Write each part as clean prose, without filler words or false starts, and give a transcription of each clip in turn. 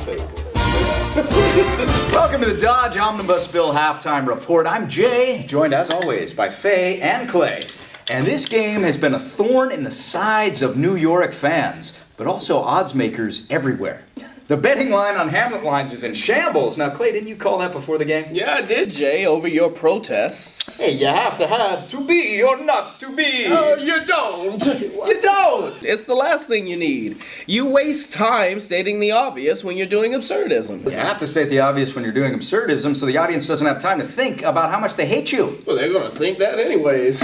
table. Welcome to the Dodge Omnibus Bill Halftime Report. I'm Jay, joined as always by Faye and Clay. And this game has been a thorn in the sides of New York fans, but also odds makers everywhere. The betting line on Hamlet lines is in shambles. Now, Clay, didn't you call that before the game? Yeah, I did, Jay, over your protests. Hey, you have to be or not to be. Oh, you don't. You don't. It's the last thing you need. You waste time stating the obvious when you're doing absurdism. You have to state the obvious when you're doing absurdism so the audience doesn't have time to think about how much they hate you. Well, they're going to think that anyways.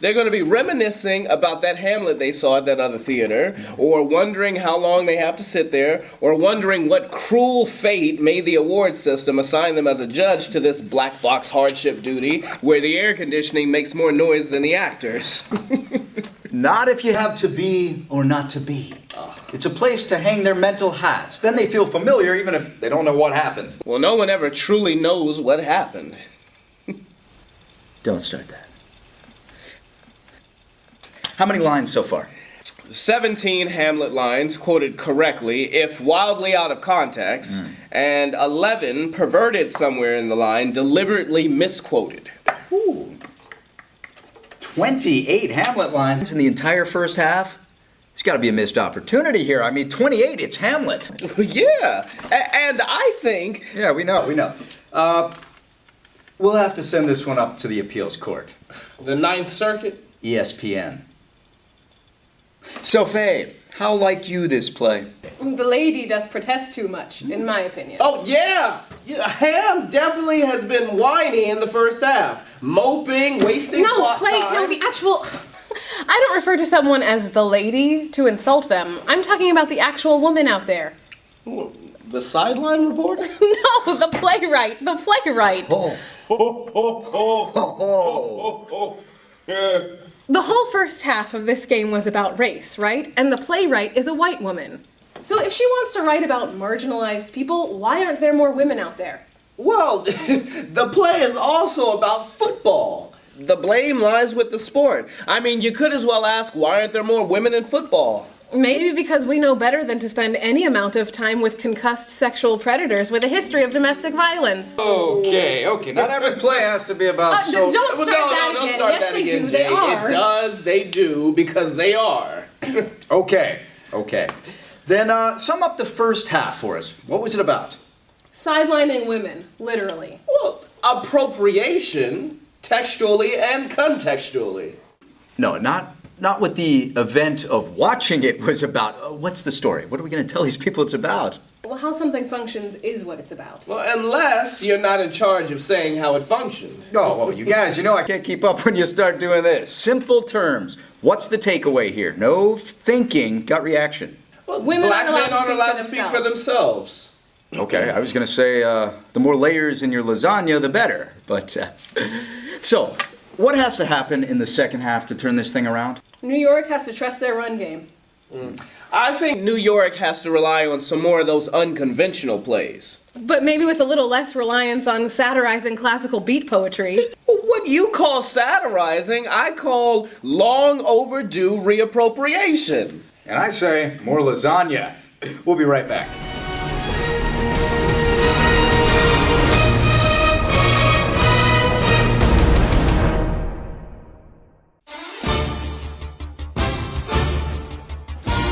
They're going to be reminiscing about that Hamlet they saw at that other theater, or wondering how long they have to sit there, or wondering what cruel fate made the award system assign them as a judge to this black box hardship duty where the air conditioning makes more noise than the actors. Not if you have to be or not to be. It's a place to hang their mental hats. Then they feel familiar even if they don't know what happened. Well, no one ever truly knows what happened. Don't start that. How many lines so far? 17 Hamlet lines quoted correctly, if wildly out of context, and 11 perverted somewhere in the line, deliberately misquoted. Ooh. 28 Hamlet lines in the entire first half? There's got to be a missed opportunity here. I mean, 28, it's Hamlet. Yeah, and I think... Yeah, we know. We'll have to send this one up to the appeals court. The Ninth Circuit? ESPN. So, Faye, how like you this play? The lady doth protest too much, in my opinion. Oh, yeah! Ham definitely has been whiny in the first half. Moping, wasting plot Clay, time. no, the actual... I don't refer to someone as the lady to insult them. I'm talking about the actual woman out there. The sideline reporter? No, the playwright. The playwright. The whole first half of this game was about race, right? And the playwright is a white woman. So if she wants to write about marginalized people, why aren't there more women out there? Well, the play is also about football. The blame lies with the sport. I mean, you could as well ask, why aren't there more women in football? Maybe because we know better than to spend any amount of time with concussed sexual predators with a history of domestic violence. Okay. Not every play has to be about Don't start that don't again. start Yes, that they again, do. Jay. They are. It does, they do, because they are. Okay. Then sum up the first half for us. What was it about? Sidelining women, literally. Well, appropriation, textually and contextually. No, not what the event of watching it was about. What's the story? What are we going to tell these people it's about? Well, how something functions is what it's about. Well, unless you're not in charge of saying how it functioned. Oh, well, you guys, I can't keep up when you start doing this. Simple terms. What's the takeaway here? No thinking, gut reaction. Well, Women black aren't men aren't allowed to speak for themselves. Okay, I was going to say the more layers in your lasagna, the better. But, so, what has to happen in the second half to turn this thing around? New York has to trust their run game. I think New York has to rely on some more of those unconventional plays. But maybe with a little less reliance on satirizing classical beat poetry. What you call satirizing, I call long overdue reappropriation. And I say more lasagna. We'll be right back.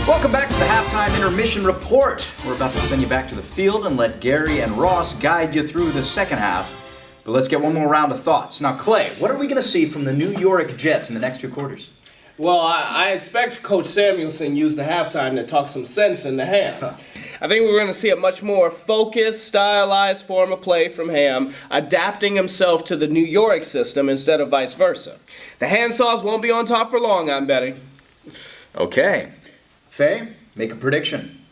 Welcome back to the Halftime Intermission Report. We're about to send you back to the field and let Gary and Ross guide you through the second half. But let's get one more round of thoughts. Now, Clay, what are we going to see from the New York Jets in the next two quarters? Well, I expect Coach Samuelson used the halftime to talk some sense into Ham. I think we're going to see a much more focused, stylized form of play from Ham, adapting himself to the New York system instead of vice versa. The handsaws won't be on top for long, I'm betting. Okay. Faye, make a prediction.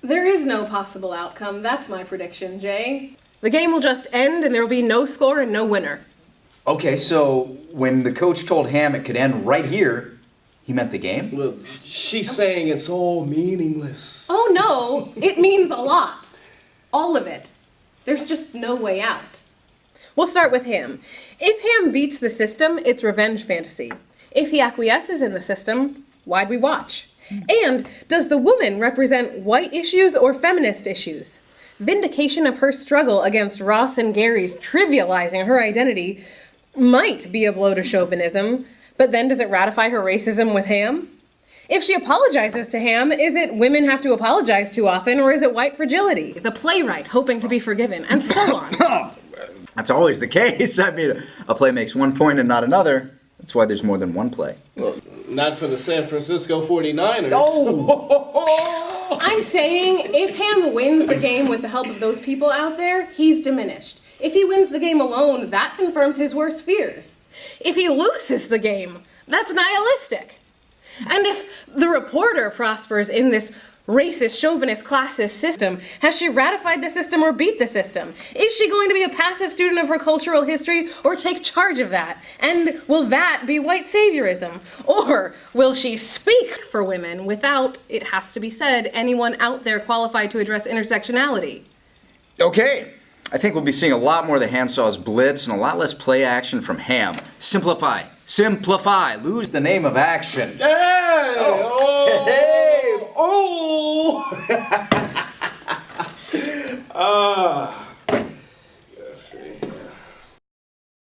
There is no possible outcome. That's my prediction, Jay. The game will just end and there will be no score and no winner. Okay, so when the coach told Ham it could end right here, he meant the game? Well, she's saying it's all meaningless. Oh no, it means a lot. All of it. There's just no way out. We'll start with Ham. If Ham beats the system, it's revenge fantasy. If he acquiesces in the system, why'd we watch? And does the woman represent white issues or feminist issues? Vindication of her struggle against Ross and Gary's trivializing her identity might be a blow to chauvinism, but then does it ratify her racism with Ham? If she apologizes to Ham, is it women have to apologize too often, or is it white fragility? The playwright hoping to be forgiven, and so on. That's always the case. I mean, a play makes one point and not another. That's why there's more than one play. Well, not for the San Francisco 49ers. Oh! I'm saying if Ham wins the game with the help of those people out there, he's diminished. If he wins the game alone, that confirms his worst fears. If he loses the game, that's nihilistic. And if the reporter prospers in this racist, chauvinist, classist system, has she ratified the system or beat the system? Is she going to be a passive student of her cultural history or take charge of that? And will that be white saviorism? Or will she speak for women without, it has to be said, anyone out there qualified to address intersectionality? Okay. I think we'll be seeing a lot more of the handsaws blitz and a lot less play action from Ham. Simplify. Simplify. Lose the name of action. Hey! Oh! Oh! Hey! Oh!